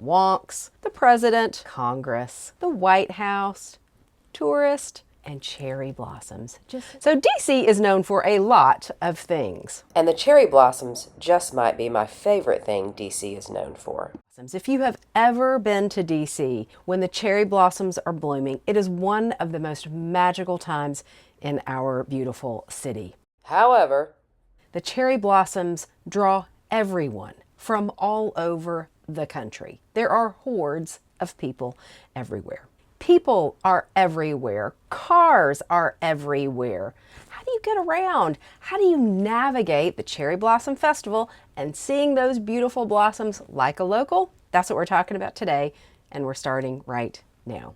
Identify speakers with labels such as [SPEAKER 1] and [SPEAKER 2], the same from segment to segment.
[SPEAKER 1] wonks, the president, Congress, the White House, tourists, and cherry blossoms. So DC is known for a lot of things.
[SPEAKER 2] And the cherry blossoms just might be my favorite thing DC is known for.
[SPEAKER 1] If you have ever been to DC when the cherry blossoms are blooming, it is one of the most magical times in our beautiful city.
[SPEAKER 2] However,
[SPEAKER 1] the cherry blossoms draw everyone from all over the country. There are hordes of people everywhere. People are everywhere. Cars are everywhere. How do you get around? How do you navigate the Cherry Blossom Festival and seeing those beautiful blossoms like a local? That's what we're talking about today, and we're starting right now.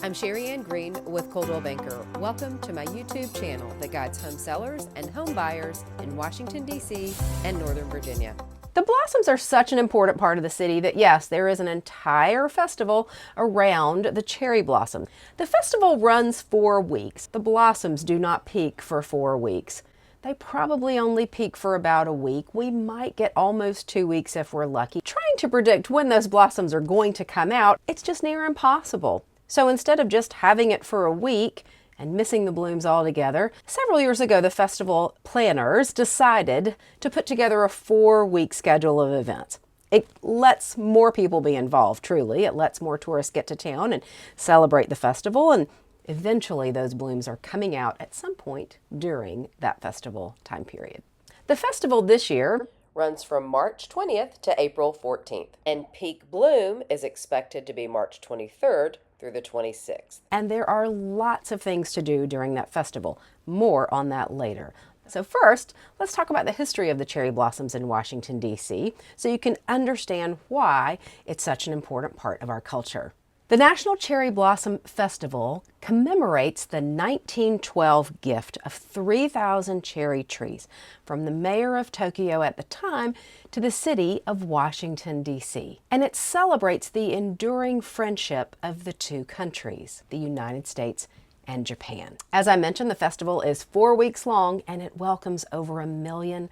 [SPEAKER 3] I'm Sherri Ann Green with Coldwell Banker. Welcome to my YouTube channel that guides home sellers and home buyers in Washington, D.C. and Northern Virginia.
[SPEAKER 1] The blossoms are such an important part of the city that yes, there is an entire festival around the cherry blossom. The festival runs 4 weeks. The blossoms do not peak for 4 weeks. They probably only peak for about a week. We might get almost 2 weeks if we're lucky. Trying to predict when those blossoms are going to come out, it's just near impossible. So instead of just having it for a week and missing the blooms altogether, several years ago the festival planners decided to put together a 4-week schedule of events. It lets more people be involved, truly. It lets more tourists get to town and celebrate the festival, and eventually those blooms are coming out at some point during that festival time period. The festival this year
[SPEAKER 2] runs from March 20th to April 14th, and peak bloom is expected to be March 23rd through the 26th.
[SPEAKER 1] And there are lots of things to do during that festival. More on that later. So first, let's talk about the history of the cherry blossoms in Washington, D.C., so you can understand why it's such an important part of our culture. The National Cherry Blossom Festival commemorates the 1912 gift of 3,000 cherry trees from the mayor of Tokyo at the time to the city of Washington, D.C. And it celebrates the enduring friendship of the two countries, the United States and Japan. As I mentioned, the festival is 4 weeks long and it welcomes over 1.5 million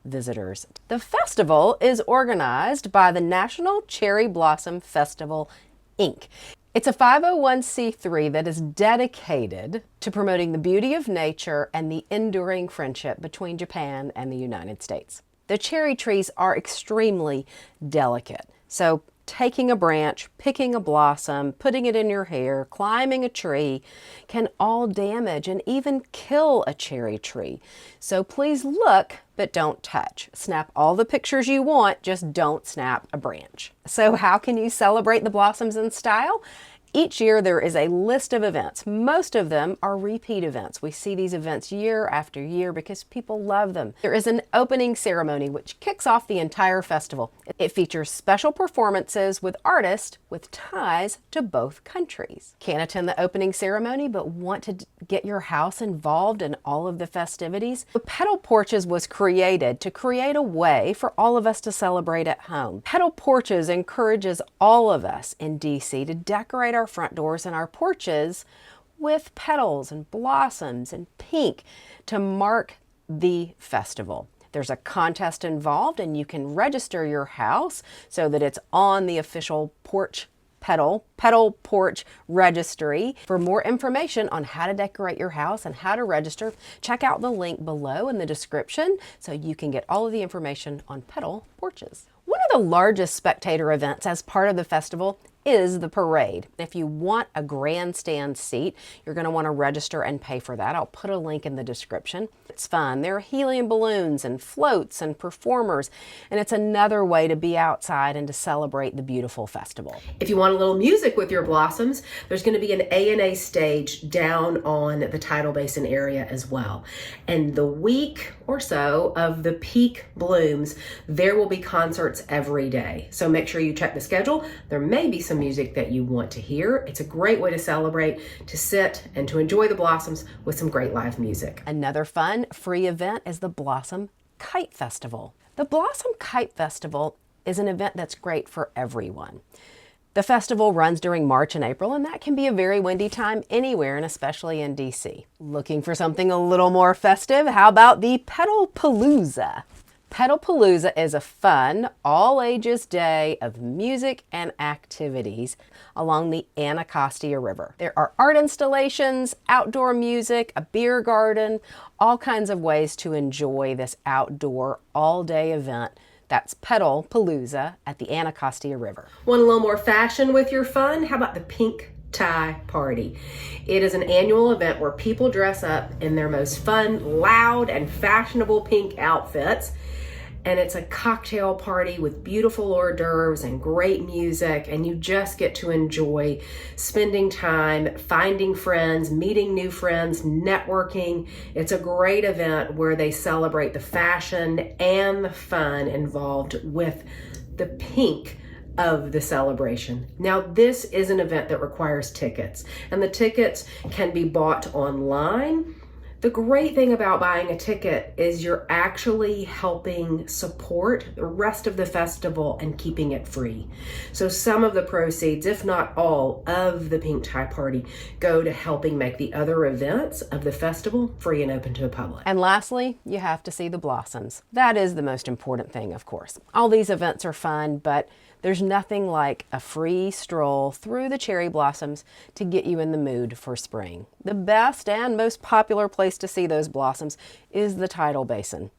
[SPEAKER 1] visitors. The festival is organized by the National Cherry Blossom Festival, Inc. It's a 501c3 that is dedicated to promoting the beauty of nature and the enduring friendship between Japan and the United States. The cherry trees are extremely delicate, so taking a branch, picking a blossom, putting it in your hair, climbing a tree can all damage and even kill a cherry tree. So please look, but don't touch. Snap all the pictures you want, just don't snap a branch. So how can you celebrate the blossoms in style? Each year there is a list of events. Most of them are repeat events. We see these events year after year because people love them. There is an opening ceremony which kicks off the entire festival. It features special performances with artists with ties to both countries. Can't attend the opening ceremony but want to get your house involved in all of the festivities? The Petal Porches was created to create a way for all of us to celebrate at home. Petal Porches encourages all of us in DC to decorate our front doors and our porches with petals and blossoms and pink to mark the festival. There's a contest involved and you can register your house so that it's on the official Petal Porch registry. For more information on how to decorate your house and how to register, check out the link below in the description so you can get all of the information on Petal Porches. One of the largest spectator events as part of the festival is the parade. If you want a grandstand seat, you're going to want to register and pay for that. I'll put a link in the description. It's fun. There are helium balloons and floats and performers, and it's another way to be outside and to celebrate the beautiful festival.
[SPEAKER 2] If you want a little music with your blossoms, there's going to be an A&A stage down on the Tidal Basin area as well. And the week or so of the peak blooms, there will be concerts every day. So make sure you check the schedule. There may be some music that you want to hear. It's a great way to celebrate, to sit and to enjoy the blossoms with some great live music.
[SPEAKER 1] Another fun free event is the Blossom Kite Festival. The Blossom Kite Festival is an event that's great for everyone. The festival runs during March and April, and that can be a very windy time anywhere, and especially in DC. Looking for something a little more festive? How about the Petalpalooza? Petalpalooza is a fun, all-ages day of music and activities along the Anacostia River. There are art installations, outdoor music, a beer garden, all kinds of ways to enjoy this outdoor all-day event. That's Petalpalooza at the Anacostia River.
[SPEAKER 2] Want a little more fashion with your fun? How about the Pink Tie Party? It is an annual event where people dress up in their most fun, loud, and fashionable pink outfits. And it's a cocktail party with beautiful hors d'oeuvres and great music, and you just get to enjoy spending time, finding friends, meeting new friends, networking. It's a great event where they celebrate the fashion and the fun involved with the pink of the celebration. Now, this is an event that requires tickets, and the tickets can be bought online. The great thing about buying a ticket is you're actually helping support the rest of the festival and keeping it free. So some of the proceeds, if not all, of the Pink Tie Party go to helping make the other events of the festival free and open to the public.
[SPEAKER 1] And lastly, you have to see the blossoms. That is the most important thing, of course. All these events are fun, but there's nothing like a free stroll through the cherry blossoms to get you in the mood for spring. The best and most popular place to see those blossoms is the Tidal Basin.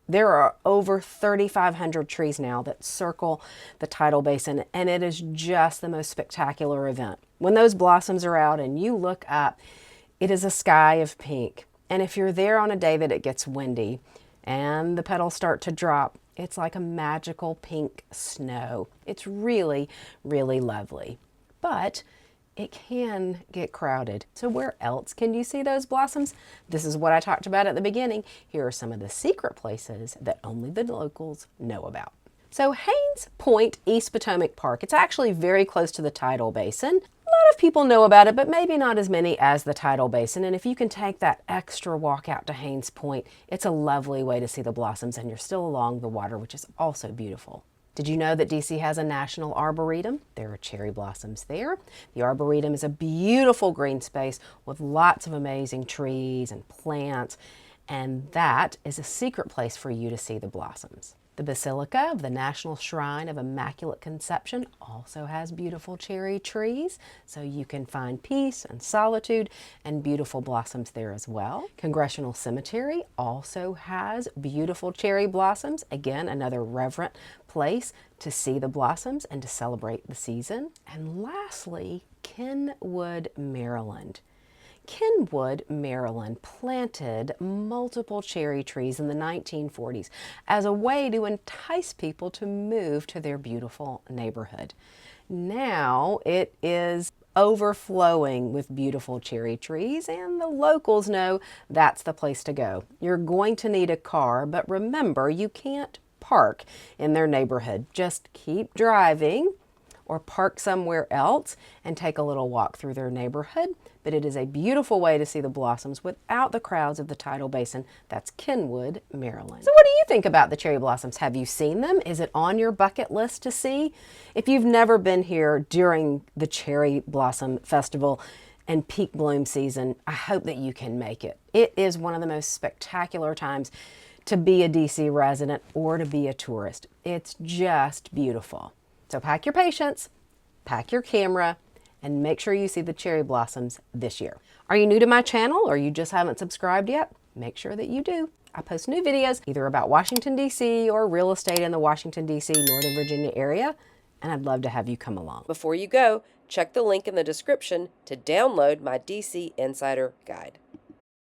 [SPEAKER 1] There are over 3,500 trees now that circle the Tidal Basin, and it is just the most spectacular event. When those blossoms are out and you look up, it is a sky of pink. And if you're there on a day that it gets windy and the petals start to drop, it's like a magical pink snow. It's really, really lovely. But it can get crowded. So where else can you see those blossoms? This is what I talked about at the beginning. Here are some of the secret places that only the locals know about. So Hains Point, East Potomac Park, it's actually very close to the Tidal Basin. A lot of people know about it, but maybe not as many as the Tidal Basin. And if you can take that extra walk out to Hains Point, it's a lovely way to see the blossoms, and you're still along the water, which is also beautiful. Did you know that DC has a national arboretum? There are cherry blossoms there. The Arboretum is a beautiful green space with lots of amazing trees and plants, and that is a secret place for you to see the blossoms. The Basilica of the National Shrine of Immaculate Conception also has beautiful cherry trees, so you can find peace and solitude and beautiful blossoms there as well. Congressional Cemetery also has beautiful cherry blossoms. Again, another reverent place to see the blossoms and to celebrate the season. And lastly, Kenwood, Maryland. Kenwood, Maryland planted multiple cherry trees in the 1940s as a way to entice people to move to their beautiful neighborhood. Now it is overflowing with beautiful cherry trees, and the locals know that's the place to go. You're going to need a car, but remember, you can't park in their neighborhood. Just keep driving or park somewhere else and take a little walk through their neighborhood. But it is a beautiful way to see the blossoms without the crowds of the Tidal Basin. That's Kenwood, Maryland. So what do you think about the cherry blossoms? Have you seen them? Is it on your bucket list to see? If you've never been here during the Cherry Blossom Festival and peak bloom season, I hope that you can make it. It is one of the most spectacular times to be a DC resident or to be a tourist. It's just beautiful. So pack your patience, pack your camera, and make sure you see the cherry blossoms this year. Are you new to my channel or you just haven't subscribed yet? Make sure that you do. I post new videos either about Washington, D.C. or real estate in the Washington, D.C., Northern Virginia area, and I'd love to have you come along.
[SPEAKER 3] Before you go, check the link in the description to download my DC Insider Guide.